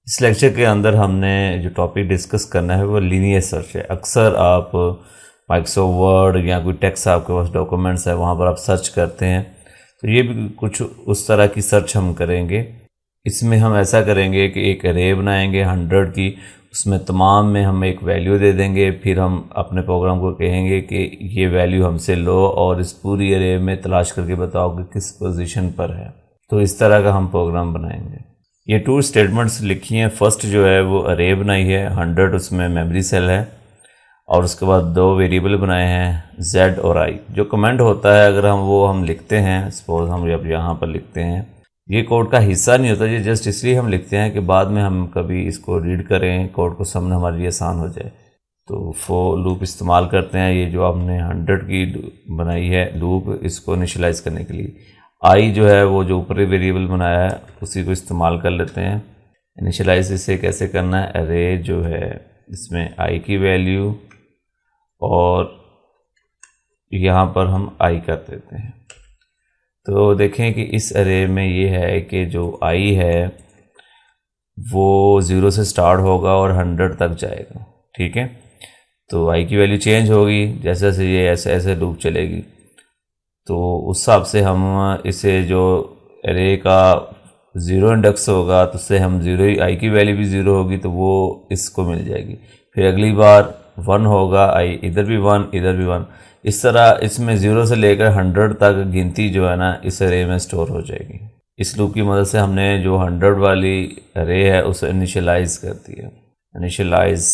इस लेक्चर के अंदर हमने जो टॉपिक डिस्कस करना है वो लीनियर सर्च है। अक्सर आप माइक्रोसॉफ्ट वर्ड या कोई टेक्स्ट आपके पास डॉक्यूमेंट्स है वहाँ पर आप सर्च करते हैं, तो ये भी कुछ उस तरह की सर्च हम करेंगे। इसमें हम ऐसा करेंगे कि एक अरे बनाएंगे 100 की, उसमें तमाम में हम एक वैल्यू दे देंगे, फिर हम अपने प्रोग्राम को कहेंगे कि ये वैल्यू हमसे लो और इस पूरी अरे में तलाश करके बताओ कि किस पोजीशन पर है। तो इस तरह का हम प्रोग्राम बनाएंगे। ये 2 स्टेटमेंट्स लिखी हैं। फर्स्ट जो है वो अरे बनाई है 100, उसमें मेमोरी सेल है, और उसके बाद 2 वेरिएबल बनाए हैं z और i। जो कमेंट होता है अगर हम लिखते हैं, सपोज हम अब यहाँ पर लिखते हैं, ये कोड का हिस्सा नहीं होता, ये जस्ट इसलिए हम लिखते हैं कि बाद में हम कभी इसको रीड करें, कोड को समझना हमारे लिए आसान हो जाए। तो फॉर लूप इस्तेमाल करते हैं, ये जो आपने 100 की बनाई है लूप, इसको इनिशियलाइज़ करने के लिए। आई जो है वो जो ऊपरी वेरिएबल बनाया है उसी को इस्तेमाल कर लेते हैं। इनिशियलाइज इसे कैसे करना है, अरे जो है इसमें आई की वैल्यू और यहाँ पर हम आई कर देते हैं। तो देखें कि इस अरे में ये है कि जो आई है वो 0 से स्टार्ट होगा और 100 तक जाएगा, ठीक है। तो आई की वैल्यू चेंज होगी जैसे जैसे ये ऐसे ऐसे लूप चलेगी, तो उस हिसाब से हम इसे जो अरे का 0 इंडेक्स होगा तो उससे हम 0 ही, आई की वैल्यू भी 0 होगी तो वो इसको मिल जाएगी। फिर अगली बार 1 होगा, आई इधर भी 1 इधर भी 1, इस तरह इसमें 0 से लेकर 100 तक गिनती जो है ना इस अरे में स्टोर हो जाएगी। इस लूप की मदद से हमने जो 100 वाली अरे है उसे इनिशियलाइज कर दिया, इनिशियलाइज।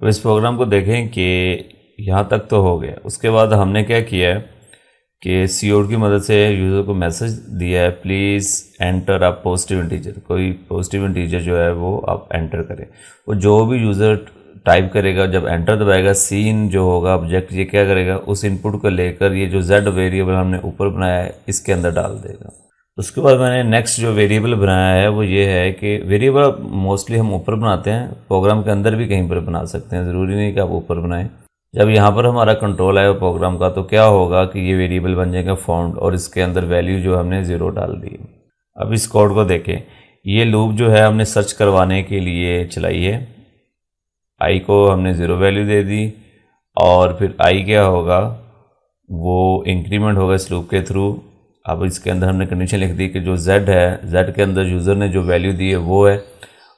तो इस प्रोग्राम को देखें कि यहाँ तक तो हो गया। उसके बाद हमने क्या किया है कि कीवर्ड की मदद से यूज़र को मैसेज दिया है, please enter a positive integer. कोई पॉजिटिव इंटीजर जो है वो आप एंटर करें। वो जो भी यूज़र टाइप करेगा, जब एंटर दबाएगा, सीन जो होगा ऑब्जेक्ट ये क्या करेगा, उस इनपुट को लेकर ये जो z वेरिएबल हमने ऊपर बनाया है इसके अंदर डाल देगा। उसके बाद मैंने नेक्स्ट जो वेरिएबल बनाया है वो ये है कि वेरिएबल मोस्टली हम ऊपर बनाते हैं, प्रोग्राम के अंदर भी कहीं पर बना सकते हैं, ज़रूरी नहीं कि आप ऊपर बनाएं। जब यहाँ पर हमारा कंट्रोल आएगा प्रोग्राम का तो क्या होगा कि ये वेरिएबल बन जाएगा फाउंड, और इसके अंदर वैल्यू जो हमने 0 डाल दी। अब इस कोड को देखें, ये लूप जो है हमने सर्च करवाने के लिए चलाई है। आई को हमने 0 वैल्यू दे दी, और फिर आई क्या होगा वो इंक्रीमेंट होगा इस लूप के थ्रू। अब इसके अंदर हमने कंडीशन लिख दी कि जो z है, z के अंदर यूज़र ने जो वैल्यू दी है वो है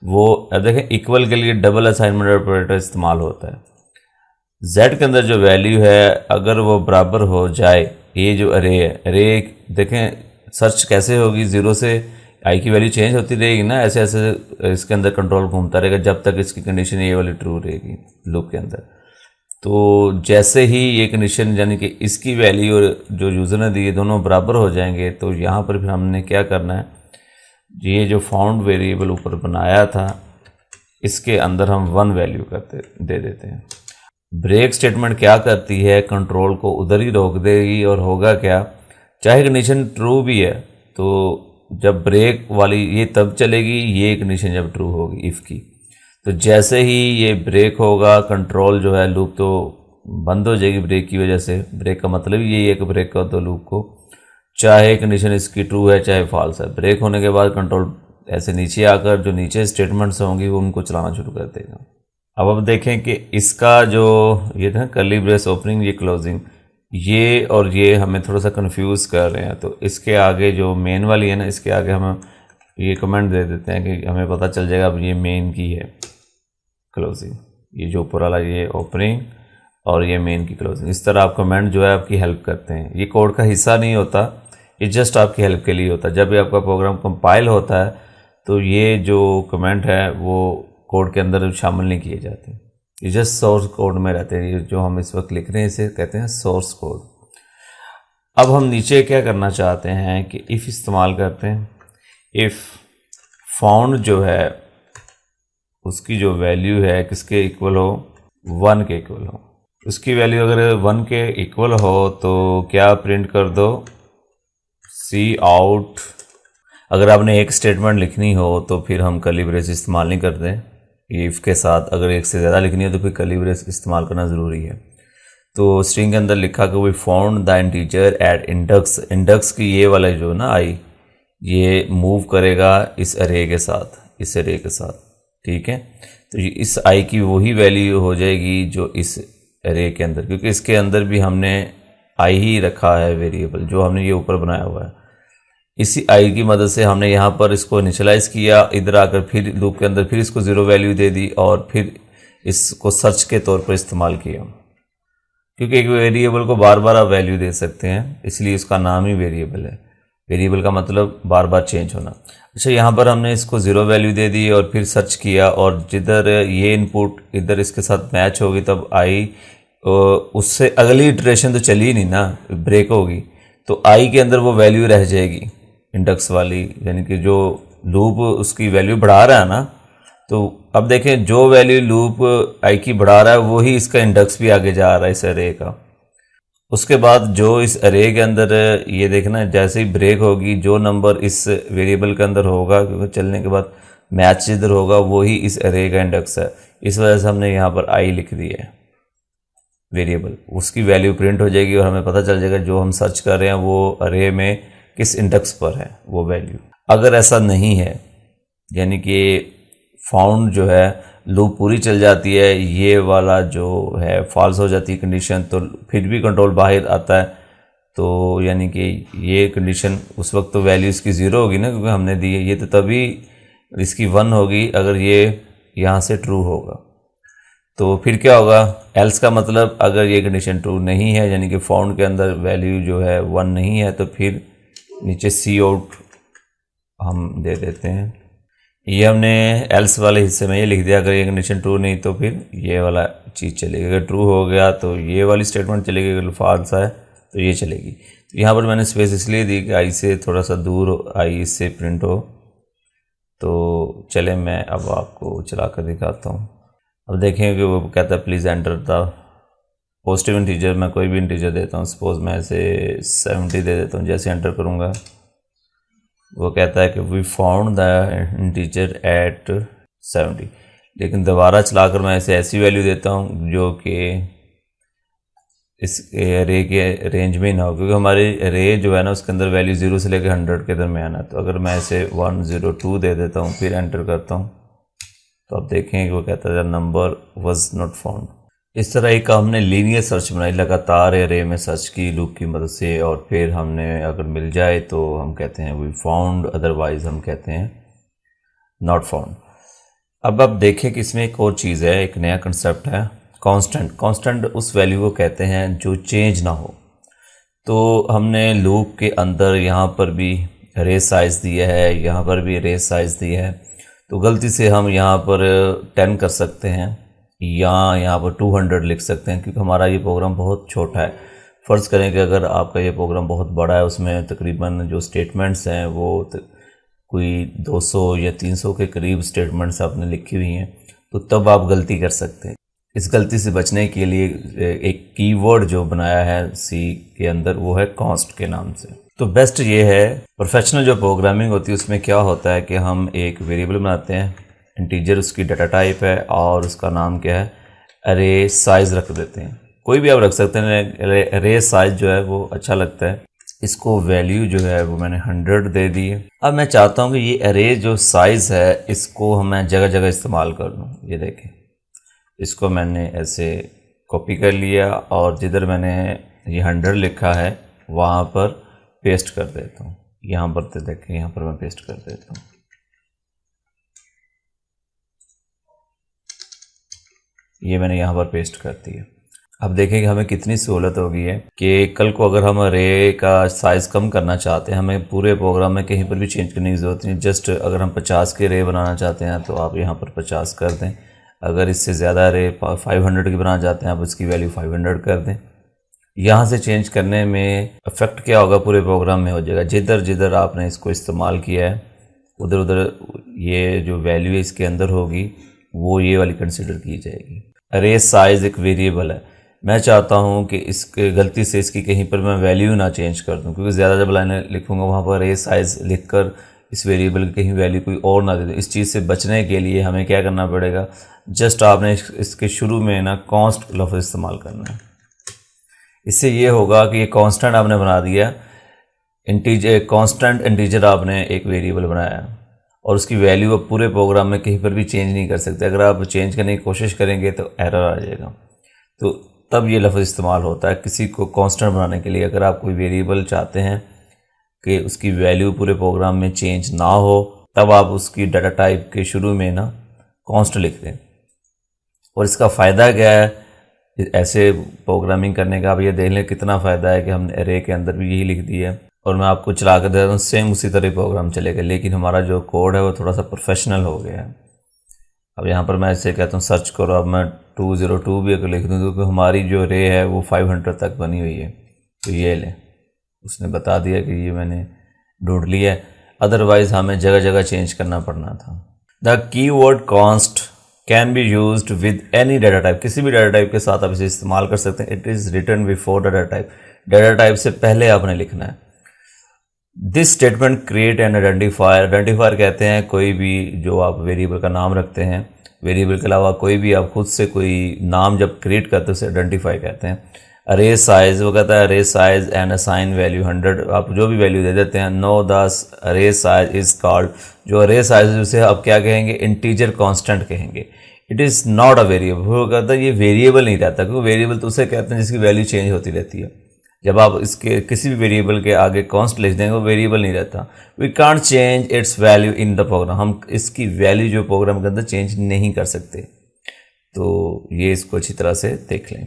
वो। अब देखें इक्वल के लिए डबल असाइनमेंट ऑपरेटर इस्तेमाल होता है। z के अंदर जो वैल्यू है अगर वो बराबर हो जाए, ये जो अरे है, अरे देखें सर्च कैसे होगी, 0 से आई की वैल्यू चेंज होती रहेगी ना, ऐसे ऐसे इसके अंदर कंट्रोल घूमता रहेगा जब तक इसकी कंडीशन ये वाली ट्रू रहेगी लूप के अंदर। तो जैसे ही ये कंडीशन यानी कि इसकी वैल्यू और जो यूज़र ने दी है दोनों बराबर हो जाएंगे, तो यहाँ पर फिर हमने क्या करना है, ये जो फाउंड वेरिएबल ऊपर बनाया था इसके अंदर हम 1 वैल्यू दे देते हैं। ब्रेक स्टेटमेंट क्या करती है, कंट्रोल को उधर ही रोक देगी, और होगा क्या, चाहे कंडीशन ट्रू भी है तो जब ब्रेक वाली ये तब चलेगी ये कंडीशन जब ट्रू होगी इफ़ की। तो जैसे ही ये ब्रेक होगा कंट्रोल जो है लूप तो बंद हो जाएगी ब्रेक की वजह से। ब्रेक का मतलब यही है कि ब्रेक कर दो लूप को, चाहे कंडीशन इसकी ट्रू है चाहे फॉल्स है। ब्रेक होने के बाद कंट्रोल ऐसे नीचे आकर जो नीचे स्टेटमेंट्स होंगी वो उनको चलाना शुरू कर देगा। अब देखें कि इसका जो ये था कर्ली ब्रेस ओपनिंग, ये क्लोजिंग, ये और ये हमें थोड़ा सा कंफ्यूज कर रहे हैं। तो इसके आगे जो मेन वाली है ना, इसके आगे हम ये कमेंट दे देते हैं कि हमें पता चल जाएगा अब ये मेन की है क्लोजिंग, ये जो ऊपर वाला ये ओपनिंग और ये मेन की क्लोजिंग। इस तरह आप कमेंट जो है आपकी हेल्प करते हैं। ये कोड का हिस्सा नहीं होता, ये जस्ट आपकी हेल्प के लिए होता है। जब भी आपका प्रोग्राम कंपाइल होता है तो ये जो कमेंट है वो कोड के अंदर शामिल नहीं किए जाते, ये जस्ट सोर्स कोड में रहते हैं। ये जो हम इस वक्त लिख रहे हैं इसे कहते हैं सोर्स कोड। अब हम नीचे क्या करना चाहते हैं कि इफ़ इस्तेमाल करते हैं। इफ़ फाउंड जो है उसकी जो वैल्यू है किसके इक्वल हो, 1 के इक्वल हो। उसकी वैल्यू अगर 1 के इक्वल हो तो क्या प्रिंट कर दो, सी आउट। अगर आपने एक स्टेटमेंट लिखनी हो तो फिर हम कर्ली ब्रेस इस्तेमाल नहीं करते। इफ़ के साथ अगर एक से ज़्यादा लिखनी है तो फिर कर्ली ब्रेस इस्तेमाल करना ज़रूरी है। तो स्ट्रिंग के अंदर लिखा कि we found the integer at index, index की ये वाला जो ना आई, ये मूव करेगा इस अरे के साथ, इस अरे के साथ, ठीक है। तो ये इस आई की वही वैल्यू हो जाएगी जो इस अरे के अंदर, क्योंकि इसके अंदर भी हमने आई ही रखा है वेरिएबल, जो हमने ये ऊपर बनाया हुआ है। इसी आई की मदद से हमने यहाँ पर इसको इनिशियलाइज किया, इधर आकर फिर लूप के अंदर फिर इसको 0 वैल्यू दे दी और फिर इसको सर्च के तौर पर इस्तेमाल किया, क्योंकि एक वेरिएबल को बार बार आप वैल्यू दे सकते हैं, इसलिए उसका नाम ही वेरिएबल है। वेरिएबल का मतलब बार बार चेंज होना। अच्छा, यहाँ पर हमने इसको 0 वैल्यू दे दी और फिर सर्च किया, और जिधर ये इनपुट इधर इसके साथ मैच होगी तब आई, उससे अगली इटरेशन तो चली ही नहीं ना, ब्रेक होगी, तो आई के अंदर वो वैल्यू रह जाएगी इंडेक्स वाली, यानी कि जो लूप उसकी वैल्यू बढ़ा रहा है ना। तो अब देखें, जो वैल्यू लूप आई की बढ़ा रहा है वही इसका इंडेक्स भी आगे जा रहा है इस अरे का। उसके बाद जो इस अरे के अंदर ये देखना, जैसे ही ब्रेक होगी जो नंबर इस वेरिएबल के अंदर होगा, क्योंकि चलने के बाद मैच जिधर होगा वही इस अरे का इंडेक्स है, इस वजह से हमने यहाँ पर आई लिख दी है वेरिएबल। उसकी वैल्यू प्रिंट हो जाएगी और हमें पता चल जाएगा जो हम सर्च कर रहे हैं वो अरे में किस इंडेक्स पर है वो वैल्यू। अगर ऐसा नहीं है, यानी कि फाउंड जो है लूप पूरी चल जाती है, ये वाला जो है फॉल्स हो जाती है कंडीशन, तो फिर भी कंट्रोल बाहर आता है, तो यानी कि ये कंडीशन उस वक्त तो वैल्यू इसकी 0 होगी ना, क्योंकि हमने दी है ये, तो तभी इसकी 1 होगी अगर ये यहाँ से ट्रू होगा। तो फिर क्या होगा, एल्स का मतलब अगर ये कंडीशन ट्रू नहीं है, यानी कि फाउंड के अंदर वैल्यू जो है 1 नहीं है, तो फिर नीचे सी आउट हम दे देते हैं। ये हमने एल्स वाले हिस्से में ये लिख दिया, अगर ये कंडीशन ट्रू नहीं तो फिर ये वाला चीज़ चलेगी, अगर ट्रू हो गया तो ये वाली स्टेटमेंट चलेगी, अगर फॉल्स है तो ये चलेगी। तो यहाँ पर मैंने स्पेस इसलिए दी कि आई से थोड़ा सा दूर हो, आई इससे प्रिंट हो। तो चले मैं अब आपको चला कर दिखाता हूँ। अब देखें कि वो कहता है please enter the positive integer. मैं कोई भी इंटीजर देता हूँ, सपोज मैं इसे 70 दे देता हूँ। जैसे एंटर करूँगा वो कहता है कि we found the integer at 70, लेकिन दोबारा चलाकर मैं इसे ऐसी वैल्यू देता हूँ जो कि इस रे के रेंज में ना हो, क्योंकि हमारी रे जो है ना उसके अंदर वैल्यू 0 से लेकर 100 के दरमियान है। तो अगर मैं इसे 102 दे देता हूँ फिर एंटर करता हूँ, तो आप देखें कि वो कहता है नंबर वॉज नॉट फाउंड। इस तरह एक हमने लीनियर सर्च बनाई, लगातार एरे में सर्च की लूप की मदद से, और फिर हमने अगर मिल जाए तो हम कहते हैं वी फाउंड, अदरवाइज हम कहते हैं नॉट फाउंड। अब आप देखें कि इसमें एक और चीज़ है, एक नया कंसेप्ट है कांस्टेंट। कांस्टेंट उस वैल्यू को कहते हैं जो चेंज ना हो। तो हमने लूप के अंदर यहाँ पर भी रे साइज़ दिया है, यहाँ पर भी रे साइज़ दिया है, तो गलती से हम यहाँ पर 10 कर सकते हैं या यहाँ पर 200 लिख सकते हैं, क्योंकि हमारा ये प्रोग्राम बहुत छोटा है। फ़र्ज़ करें कि अगर आपका ये प्रोग्राम बहुत बड़ा है, उसमें तकरीबन जो स्टेटमेंट्स हैं वो कोई 200 या 300 के करीब स्टेटमेंट्स आपने लिखी हुई हैं, तो तब आप गलती कर सकते हैं। इस गलती से बचने के लिए एक कीवर्ड जो बनाया है सी के अंदर, वो है कॉन्स्ट के नाम से। तो बेस्ट ये है, प्रोफेशनल जो प्रोग्रामिंग होती है उसमें क्या होता है कि हम एक वेरिएबल बनाते हैं, इंटीजर उसकी डाटा टाइप है और उसका नाम क्या है, अरे साइज़ रख देते हैं। कोई भी आप रख सकते हैं, अरे साइज़ जो है वो अच्छा लगता है। इसको वैल्यू जो है वो मैंने 100 दे दी है। अब मैं चाहता हूँ कि ये अरे जो साइज़ है इसको मैं जगह जगह इस्तेमाल कर लूँ। ये देखें, इसको मैंने ऐसे कॉपी कर लिया और जिधर मैंने ये 100 लिखा है वहाँ पर पेस्ट कर देता हूँ। यहाँ पर तो देखें, यहाँ पर मैं पेस्ट कर देता हूँ। ये मैंने यहाँ पर पेस्ट कर दिया। अब देखें कि हमें कितनी सहूलत हो गई है कि कल को अगर हम रे का साइज़ कम करना चाहते हैं, हमें पूरे प्रोग्राम में कहीं पर भी चेंज करने की ज़रूरत नहीं। जस्ट अगर हम 50 के रे बनाना चाहते हैं तो आप यहाँ पर 50 कर दें। अगर इससे ज़्यादा रे 500 की बनाना चाहते हैं आप उसकी वैल्यू 500 कर दें। यहाँ से चेंज करने में इफेक्ट क्या होगा, पूरे प्रोग्राम में हो जाएगा। जिधर जिधर आपने इसको इस्तेमाल किया है उधर उधर ये जो वैल्यू इसके अंदर होगी वो ये वाली कंसिडर की जाएगी। अरे साइज़ एक वेरिएबल है, मैं चाहता हूँ कि इसके गलती से इसकी कहीं पर मैं वैल्यू ना चेंज कर दूँ, क्योंकि ज़्यादा जब लाइनें लिखूँगा वहाँ पर अरे साइज़ लिखकर इस वेरिएबल की कहीं वैल्यू कोई और ना दे दूँ। इस चीज़ से बचने के लिए हमें क्या करना पड़ेगा, जस्ट आपने इसके शुरू में ना कॉन्स्ट लफ्ज़ इस्तेमाल करना है। इससे ये होगा कि ये कांस्टेंट आपने बना दिया, इंटीजर कांस्टेंट इंटीजर आपने एक वेरिएबल बनाया और उसकी वैल्यू आप पूरे प्रोग्राम में कहीं पर भी चेंज नहीं कर सकते। अगर आप चेंज करने की कोशिश करेंगे तो एरर आ जाएगा। तो तब ये लफ्ज़ इस्तेमाल होता है किसी को कांस्टेंट बनाने के लिए। अगर आप कोई वेरिएबल चाहते हैं कि उसकी वैल्यू पूरे प्रोग्राम में चेंज ना हो, तब आप उसकी डाटा टाइप के शुरू में ना कांस्टेंट लिख दें। और इसका फ़ायदा क्या है ऐसे प्रोग्रामिंग करने का? आप ये देख लें कितना फ़ायदा है कि हमने एरे के अंदर भी यही लिख दिया है और मैं आपको चला कर देता हूँ, सेम उसी तरह प्रोग्राम चलेगा, लेकिन हमारा जो कोड है वो थोड़ा सा प्रोफेशनल हो गया है। अब यहाँ पर मैं ऐसे कहता हूँ सर्च करो, अब मैं 202 भी अगर लिख दूँ तो हमारी जो रे है वो 500 तक बनी हुई है। तो ये ले, उसने बता दिया कि ये मैंने ढूंढ लिया है, अदरवाइज़ हमें जगह जगह चेंज करना पड़ना था। The keyword const can be used with any data type, किसी भी डाटा टाइप के साथ आप इसे इस्तेमाल कर सकते हैं। It is written before data type, data type से पहले आपने लिखना है। This statement create an identifier, identifier कहते हैं कोई भी जो आप वेरिएबल का नाम रखते हैं, वेरिएबल के अलावा कोई भी आप खुद से कोई नाम जब क्रिएट करते हैं उसे आइडेंटिफाई कहते हैं। अरे साइज, वो कहता है अरे साइज एंड असाइन वैल्यू 100, आप जो भी वैल्यू दे देते हैं। नो द अरे साइज इज कॉल्ड, जो अरे साइज है उसे आप क्या कहेंगे? इंटीजर कांस्टेंट कहेंगे। It is not a variable, वो कहता है ये वेरिएबल नहीं रहता, क्योंकि वेरिएबल तो उसे कहते हैं जिसकी वैल्यू चेंज होती रहती है। जब आप इसके किसी भी वेरिएबल के आगे कॉन्स्ट लिख देंगे वो वेरिएबल नहीं रहता। We can't change its value in the program, हम इसकी वैल्यू जो प्रोग्राम के अंदर चेंज नहीं कर सकते। तो ये इसको अच्छी तरह से देख लें।